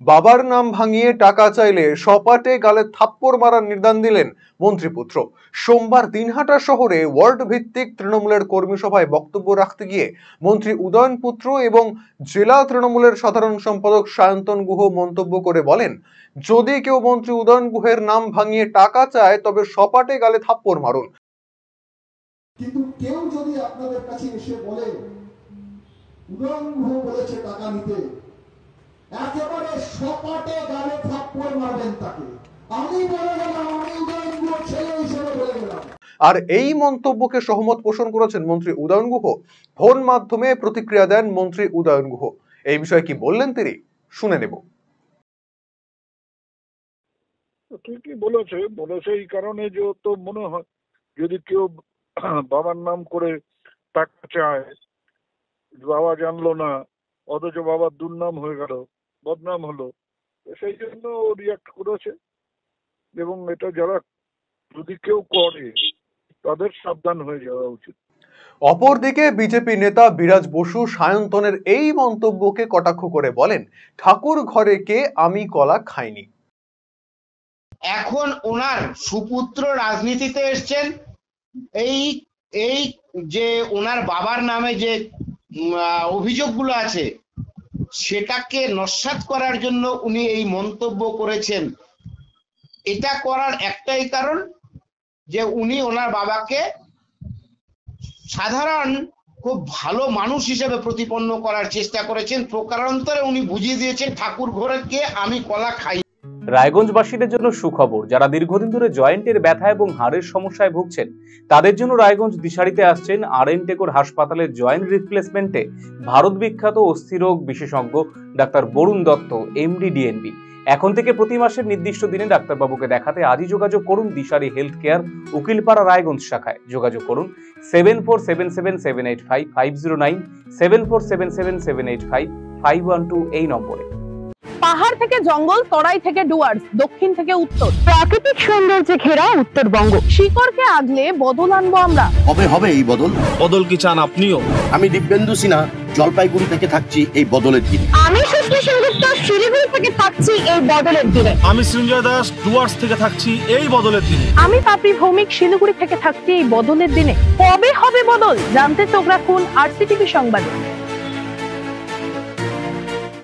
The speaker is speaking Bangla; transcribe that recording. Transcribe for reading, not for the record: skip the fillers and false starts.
বাবার নাম ভাঙিয়ে টাকা চাইলে সপাটে গালে থাপ্পড় মারার নির্দেশ দিলেন মন্ত্রীপুত্র। সোমবার দিনহাটা শহরে ওয়ার্ড ভিত্তিক তৃণমূলের কর্মী সভায় বক্তব্য রাখতে গিয়ে মন্ত্রী উদয়ন পুত্র এবং জেলা তৃণমূলের সাধারণ সম্পাদক সায়ন্তন গুহ মন্তব্য করে বলেন, যদি কেউ মন্ত্রী উদয়ন গুহের নাম ভাঙিয়ে টাকা চায় তবে সপাটে গালে থাপ্পড় মারুন। কিন্তু কেউ যদি আপনাদের কাছে এসে বলে উদয়ন গুহ বলেছে টাকা নিতে, একেবারে সপাটে গালে থাপ্পড় মারবেন তাকে। আমি বলে গেলাম, আমি উদয়ন গুহ ছেলে হিসেবে বলে গেলাম। আর এই মন্তব্যকে সহমত পোষণ করেছেন মন্ত্রী উদয়ন গুহ। ফোন মাধ্যমে প্রতিক্রিয়া দেন মন্ত্রী উদয়ন গুহ। এই বিষয়ে কি বললেন তিনি, শুনে নেব। ঠিকই বলেছে এই কারণে যে তো মনে হয় যদি কেউ বাবার নাম করে টাকা চায়, বাবা জানলো না, অথচ বাবার দুর্নাম হয়ে গেল, বদনাম হলো, সেই জন্য ও রিয়াক্ট করেছে। এবং এটা যারা যদি কেউ করে তাদের সাবধান হয়ে যাওয়া উচিত। অপরদিকে বিজেপি নেতা বিরাজ বসু সায়ন্তনের এই মন্তব্যকে কটাক্ষ করে বলেন, ঠাকুর ঘরে কে, আমি কলা খাইনি। এখন ওনার সুপুত্র রাজনীতিতে এসছেন, এই যে ওনার বাবার নামে যে অভিযোগগুলো আছে সেটাকে নস্যাৎ করার জন্য উনি এই মন্তব্য করেছেন। এটা করার একটাই কারণ যে উনি ওনার বাবাকে সাধারণ খুব ভালো মানুষ হিসেবে প্রতিপন্ন করার চেষ্টা করেছেন। প্রকারান্তরে উনি বুঝিয়ে দিয়েছেন ঠাকুর ঘরে কে, আমি কলা খাই। রায়গঞ্জবাসীদের জন্য সুখবর, যারা দীর্ঘদিন ধরে জয়েন্টের ব্যথা এবং হাড়ের সমস্যায় ভুগছেন তাদের জন্য রায়গঞ্জ দিশারিতে আসছেন আর.এন. টেকোর হাসপাতালের জয়েন্ট রিপ্লেসমেন্টে ভারত বিখ্যাত অস্থিরোগ বিশেষজ্ঞ doctor Barun Dutta, MD, DNB. এখন থেকে প্রতি মাসের নির্দিষ্ট দিনে ডাক্তারবাবুকে দেখাতে আজই যোগাযোগ করুন দিশারি হেলথ কেয়ার, উকিলপাড়া, রায়গঞ্জ শাখায়। যোগাযোগ করুন 7477785509, 7477785512 এই নম্বরে। পাহাড় থেকে জঙ্গল, তরাই থেকে ডুয়ার্স, দক্ষিণ থেকে উত্তর, প্রাকৃতিক সৌন্দর্যে ঘেরা উত্তরবঙ্গ। শিকড়কে আগলে বদল আনবো আমরা। হবে এই বদল। বদল কি চান আপনিও? আমি দিব্যেন্দু সিনহা, জলপাইগুড়ি থেকে থাকছি এই বদলের দিনে। আমি সত্যি সেনগুপ্ত, শিলিগুড়ি থেকে থাকছি এই বদলের দিনে। আমি সৃঞ্জয় দাস, ডুয়ার্স থেকে থাকছি এই বদলের দিনে। আমি পাপড়ি ভৌমিক, শিলিগুড়ি থেকে থাকছি এই বদলের দিনে। কবে হবে বদল জানতে চোখ রাখুন RCTV সংবাদে।